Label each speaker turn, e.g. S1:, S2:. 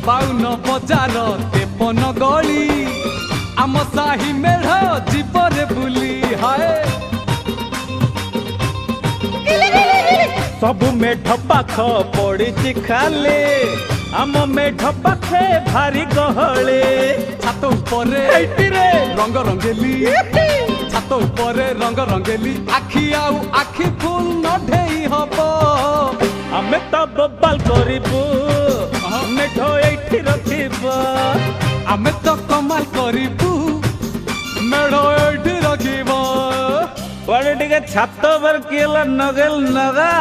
S1: बाउन बजार 53 गली आम साही मेढ़ जीवरे बुली हाय
S2: सब मेढ पाख पड़ी खाले आम मेढ पाखे भारी गहले
S1: छात उपरे रंग रंगेली छात उपरे रंग रंगेली आखि आउ आखि फुल नढेई हबो
S2: आमे तो बबाल करिबू मेढ एठी रखिबो
S1: आमे तो कमाल करिबू मेढ़ एठी रखिबो
S2: बड़े टिके छात पर केला नगेल नगा